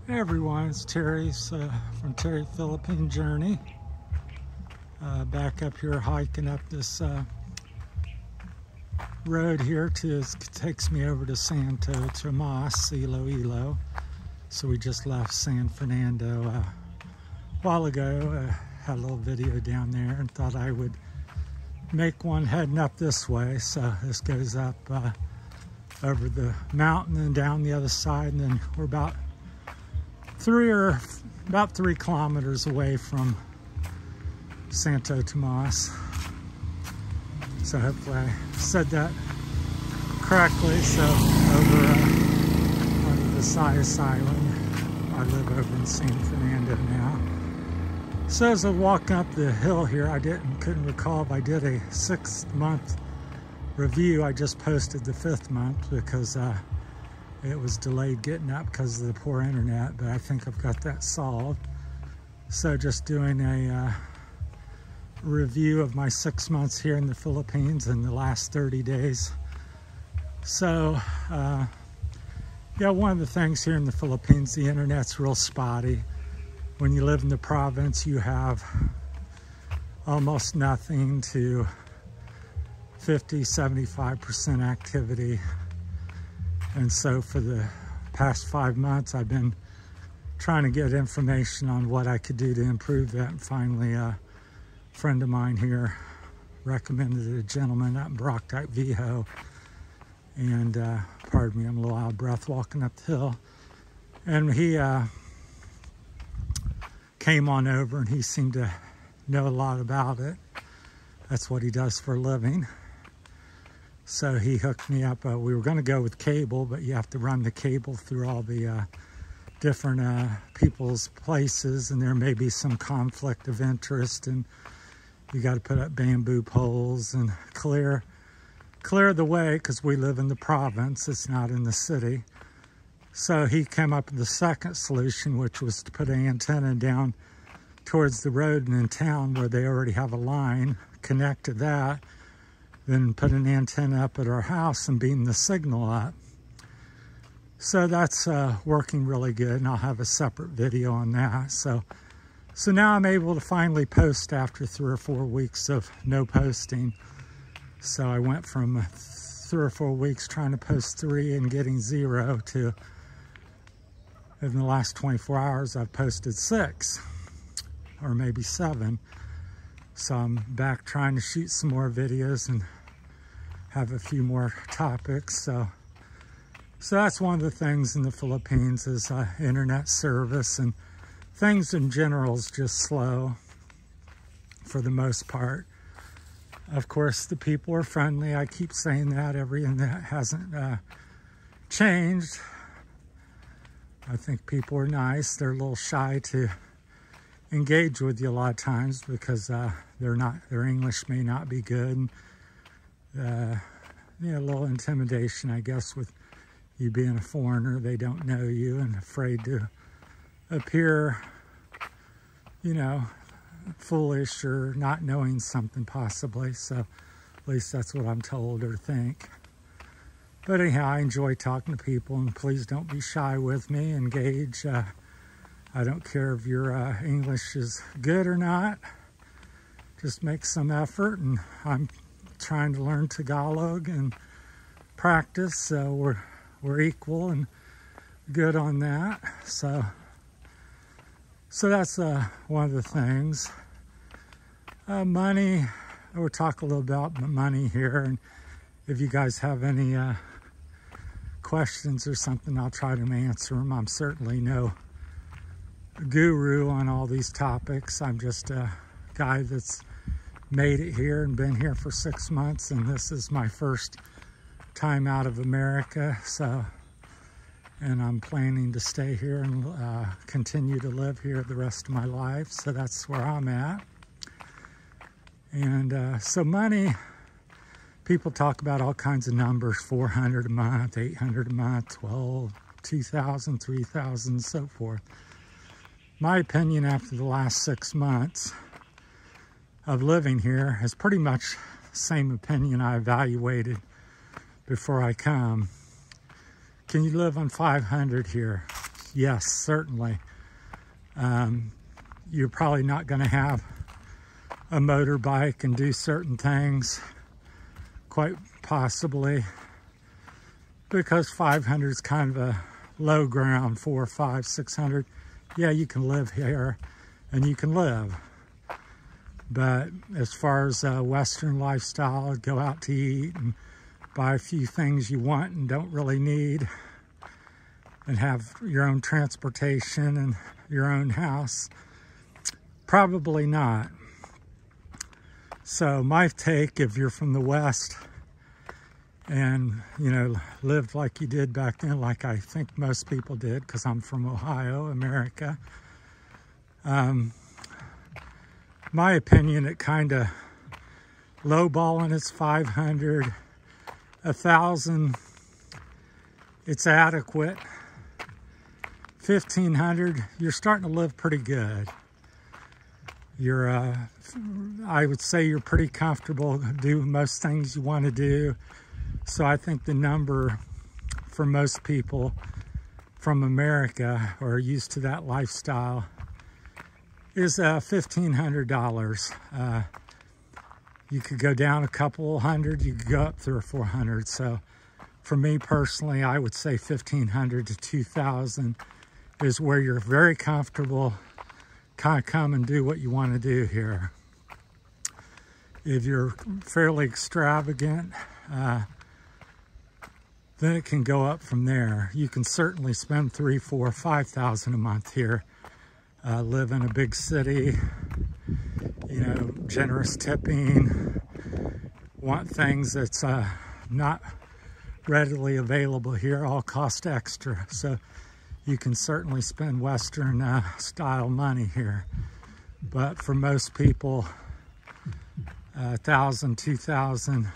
Hey everyone, it's Terry's from Terry Philippine Journey. Back up here hiking up this road here takes me over to Santo Tomas, Iloilo. So we just left San Fernando a while ago. Had a little video down there and thought I would make one heading up this way. So this goes up over the mountain and down the other side, and then we're about 3 kilometers away from Santo Tomas. So hopefully I said that correctly. So over on the Visayas Island, I live over in San Fernando now. So as I walk up the hill here, couldn't recall if I did a 6-month review. I just posted the 5th month because it was delayed getting up because of the poor internet, but I think I've got that solved. So just doing a review of my 6 months here in the Philippines in the last 30 days. So, yeah, one of the things here in the Philippines, the internet's real spotty. When you live in the province, you have almost nothing to 50–75% activity. And so for the past 5 months, I've been trying to get information on what I could do to improve that. And finally, a friend of mine here recommended a gentleman up in Barotac, Viejo. And pardon me, I'm a little out of breath walking up the hill. And he came on over and he seemed to know a lot about it. That's what he does for a living. So he hooked me up. We were going to go with cable, but you have to run the cable through all the different people's places, and there may be some conflict of interest, and you got to put up bamboo poles and clear the way because we live in the province. It's not in the city. So he came up with the second solution, which was to put an antenna down towards the road and in town where they already have a line, connect to that, then put an antenna up at our house and beam the signal up. So that's working really good, and I'll have a separate video on that. So now I'm able to finally post after 3 or 4 weeks of no posting. So I went from 3 or 4 weeks trying to post 3 and getting 0 to, in the last 24 hours, I've posted 6 or maybe 7. So I'm back trying to shoot some more videos and have a few more topics. So that's one of the things in the Philippines is internet service, and things in general is just slow for the most part. Of course, the people are friendly. I keep saying that, and that hasn't changed. I think people are nice. They're a little shy to engage with you a lot of times because their English may not be good. Yeah, a little intimidation, I guess, with you being a foreigner. They don't know you and afraid to appear, you know, foolish or not knowing something possibly. So at least that's what I'm told or think. But anyhow, I enjoy talking to people, and please don't be shy with me. Engage. I don't care if your English is good or not. Just make some effort, and I'm trying to learn Tagalog and practice, so we're equal and good on that. So that's one of the things. Money, we'll talk a little about money here, and if you guys have any questions or something, I'll try to answer them. I'm certainly no guru on all these topics. I'm just a guy that's made it here and been here for 6 months, and this is my first time out of America. And I'm planning to stay here and continue to live here the rest of my life. So that's where I'm at. And so money, people talk about all kinds of numbers: 400 a month, 800 a month, 12, 2,000, 3,000, so forth. My opinion after the last 6 months of living here is pretty much the same opinion I evaluated before I come. Can you live on 500 here? yes, certainly. You're probably not going to have a motorbike and do certain things, quite possibly, because 500 is kind of a low ground. 400, 500, 600. Yeah, you can live here and you can live. But as far as Western lifestyle, go out to eat and buy a few things you want and don't really need, and have your own transportation and your own house, probably not. So my take, if you're from the West and, you know, lived like you did back then, like I think most people did, because I'm from Ohio, America, my opinion, it kind of lowballing is 500, 1,000, it's adequate. 1,500, you're starting to live pretty good. You're, I would say you're pretty comfortable, do most things you want to do. So I think the number for most people from America or are used to that lifestyle is $1,500. You could go down a couple hundred, you could go up 300 or 400. So for me personally, I would say 1,500 to 2,000 is where you're very comfortable, kind of come and do what you want to do here. If you're fairly extravagant, then it can go up from there. You can certainly spend 3,000, 4,000, 5,000 a month here. Live in a big city, you know, generous tipping, want things that's not readily available here, all cost extra. So you can certainly spend Western style money here. But for most people, 1,000, 2,000,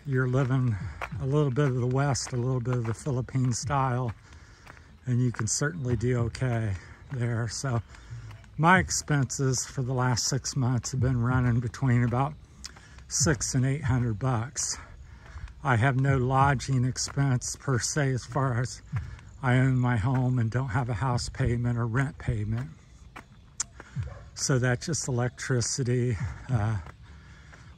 you're living a little bit of the West, a little bit of the Philippine style, and you can certainly do okay there. So my expenses for the last 6 months have been running between about $600 and $800. I have no lodging expense per se, as far as I own my home and don't have a house payment or rent payment. So that's just electricity,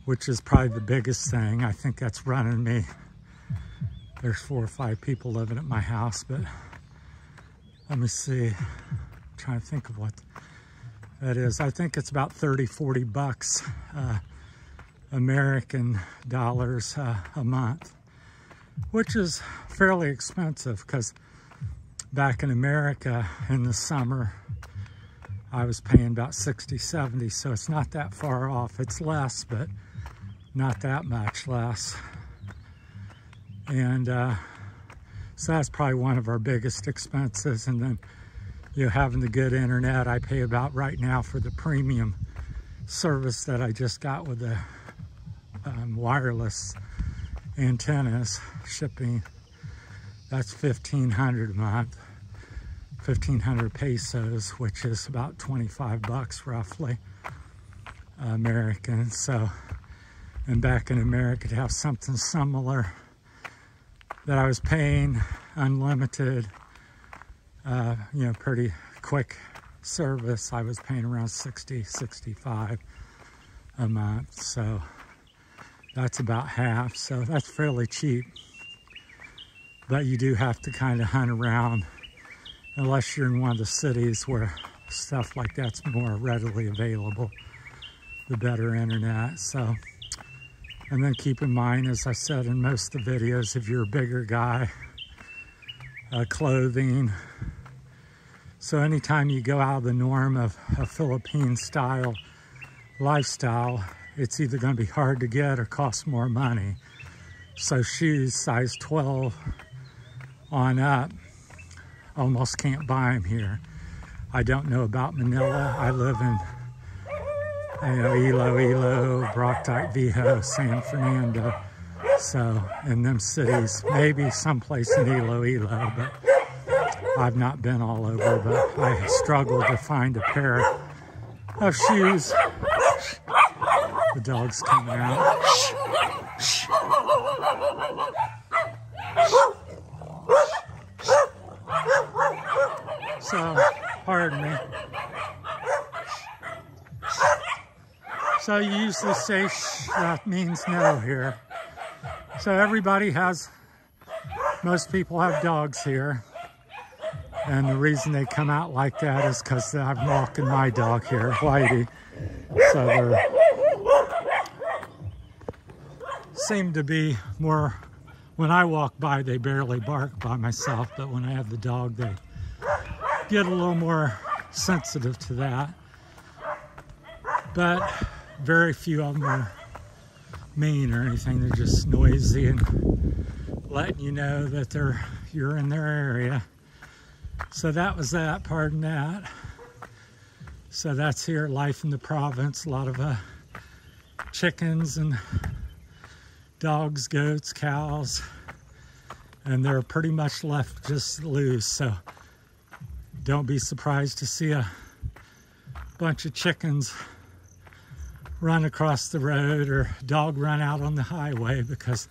which is probably the biggest thing. I think that's running me. There's 4 or 5 people living at my house, but let me see. I'm trying to think of what that is. I think it's about 30, 40 bucks American dollars a month, which is fairly expensive, because back in America in the summer, I was paying about 60, 70, so it's not that far off. It's less, but not that much less. And so that's probably one of our biggest expenses. And then, you know, having the good internet, I pay about right now for the premium service that I just got with the wireless antennas shipping. That's $1,500 a month, 1,500 pesos, which is about 25 bucks roughly American. So, and back in America, to have something similar that I was paying unlimited, you know, pretty quick service, I was paying around 60, 65 a month. So that's about half. So that's fairly cheap. But you do have to kind of hunt around, unless you're in one of the cities where stuff like that's more readily available, the better internet. So, and then keep in mind, as I said in most of the videos, if you're a bigger guy, clothing. So anytime you go out of the norm of a Philippine style lifestyle, it's either going to be hard to get or cost more money. So shoes size 12 on up, almost can't buy them here. I don't know about Manila. I live in, you know, Iloilo, Barotac, Viejo, San Fernando. So in them cities, maybe someplace in Iloilo, but I've not been all over. But I struggled to find a pair of shoes. The dog's coming out. So, pardon me. So you usually say shh, that means no here. So everybody has, most people have dogs here. And the reason they come out like that is because I'm walking my dog here, Whitey. So they seem to be more, when I walk by, they barely bark by myself, but when I have the dog, they get a little more sensitive to that. But very few of them are mean or anything. They're just noisy and letting you know that you're in their area. So that was that, pardon that. So that's here, life in the province. A lot of chickens and dogs, goats, cows, and they're pretty much left just loose. So don't be surprised to see a bunch of chickens run across the road or dog run out on the highway, because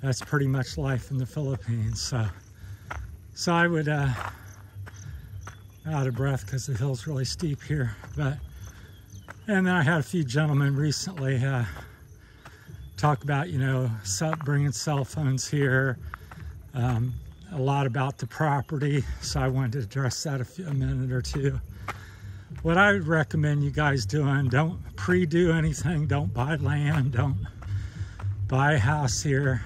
that's pretty much life in the Philippines. So I would, out of breath because the hill's really steep here, and then I had a few gentlemen recently talk about, you know, bringing cell phones here, a lot about the property, so I wanted to address that a minute or two. What I would recommend you guys doing, don't pre-do anything, don't buy land, don't buy a house here.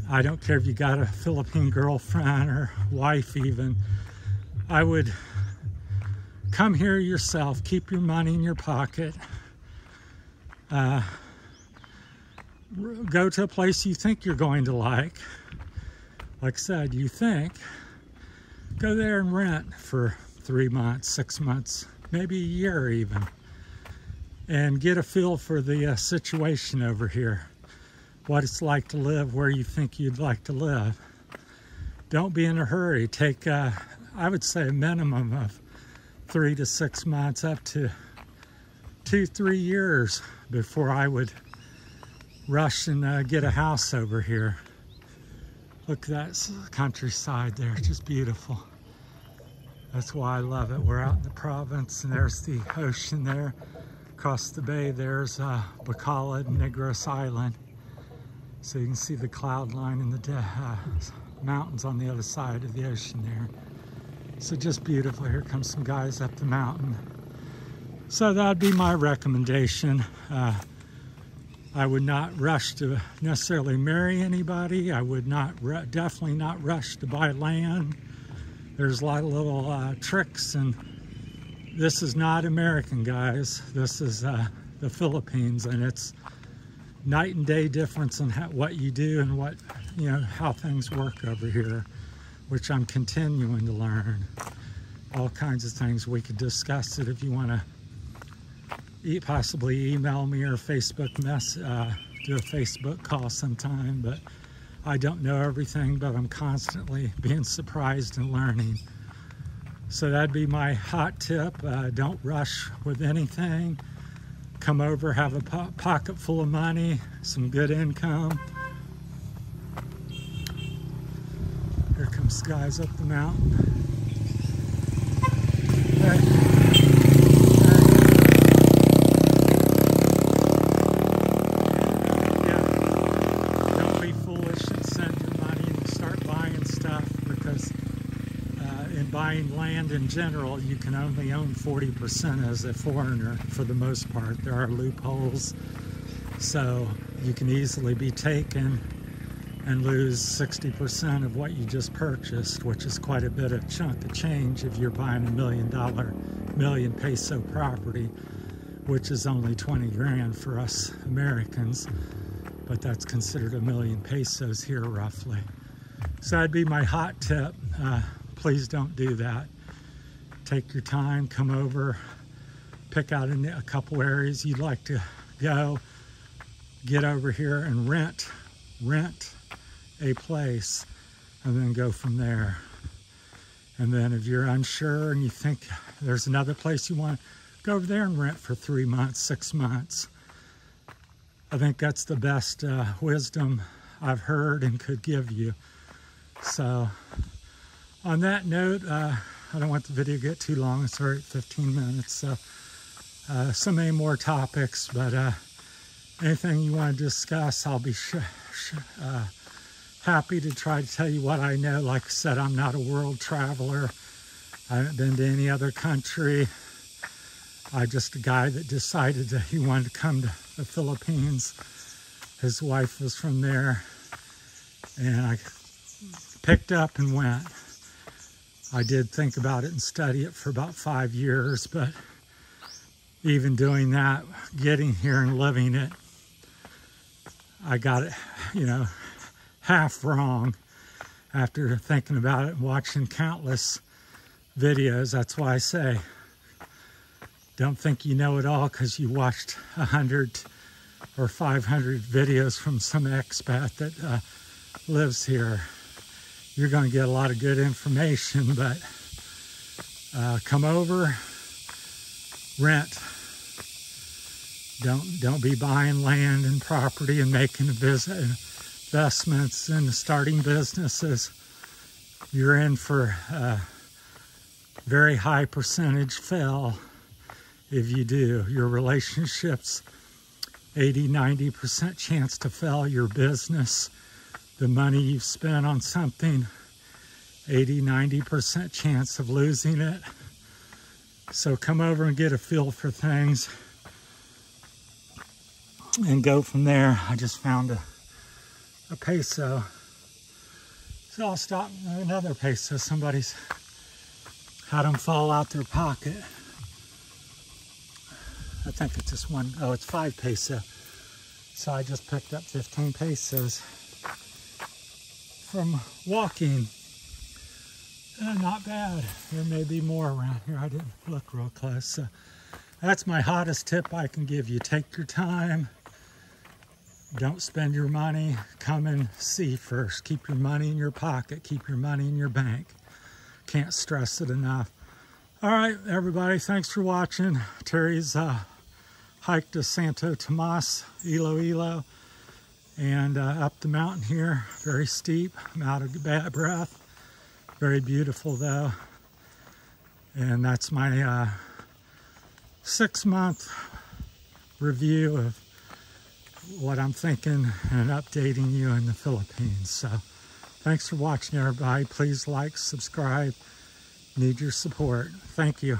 I don't care if you got a Philippine girlfriend or wife even. I would come here yourself, keep your money in your pocket, go to a place you think you're going to like I said, you think, go there and rent for 3 months, 6 months, maybe a year even, and get a feel for the situation over here, what it's like to live where you think you'd like to live. Don't be in a hurry. Take, I would say, a minimum of 3 to 6 months, up to 2-3 years before I would rush and get a house over here. Look at that countryside there, just beautiful. That's why I love it. We're out in the province, and there's the ocean there. Across the bay, there's Bacolod and Negros Island. So you can see the cloud line and the mountains on the other side of the ocean there. So just beautiful. Here comes some guys up the mountain. So that'd be my recommendation. I would not rush to necessarily marry anybody. I would not, definitely not rush to buy land. There's a lot of little tricks, and this is not American, guys. This is the Philippines, and it's night and day difference in what you do and what, you know, how things work over here, which I'm continuing to learn. All kinds of things. We could discuss it if you want to possibly email me or Facebook do a Facebook call sometime, but I don't know everything, but I'm constantly being surprised and learning. So that'd be my hot tip. Don't rush with anything. Come over, have a pocket full of money, some good income. Here comes guys up the mountain. Hey. Buying land in general, you can only own 40% as a foreigner for the most part. There are loopholes, so you can easily be taken and lose 60% of what you just purchased, which is quite a bit of chunk of change if you're buying $1 million peso property, which is only 20 grand for us Americans, but that's considered $1 million pesos here roughly. So that'd be my hot tip. Please don't do that. Take your time, come over, pick out a couple areas you'd like to go, get over here and rent a place, and then go from there. And then if you're unsure and you think there's another place you want, go over there and rent for 3 months, 6 months. I think that's the best wisdom I've heard and could give you. So on that note, I don't want the video to get too long. It's already 15 minutes. So many more topics, but anything you want to discuss, I'll be happy to try to tell you what I know. Like I said, I'm not a world traveler. I haven't been to any other country. I'm just a guy that decided that he wanted to come to the Philippines. His wife was from there, and I picked up and went. I did think about it and study it for about 5 years, but even doing that, getting here and living it, I got it, you know, half wrong after thinking about it and watching countless videos. That's why I say, don't think you know it all because you watched 100 or 500 videos from some expat that lives here. You're going to get a lot of good information, but come over, rent. Don't be buying land and property and making investments and starting businesses. You're in for a very high percentage fail if you do. Your relationships, 80–90% chance to fail. Your business, the money you've spent on something, 80–90% chance of losing it. So come over and get a feel for things and go from there. I just found a peso. So I'll stop. Another peso. Somebody's had them fall out their pocket. I think it's just one. Oh, it's 5 peso. So I just picked up 15 pesos from walking. Not bad. There may be more around here. I didn't look real close. So that's my hottest tip I can give you. Take your time. Don't spend your money. Come and see first. Keep your money in your pocket. Keep your money in your bank. Can't stress it enough. All right, everybody. Thanks for watching. Terry's hike to Santo Tomas, Iloilo, and up the mountain here. Very steep. I'm out of breath. Very beautiful, though. And that's my 6-month review of what I'm thinking and updating you in the Philippines. So thanks for watching, everybody. Please like, subscribe. Need your support. Thank you.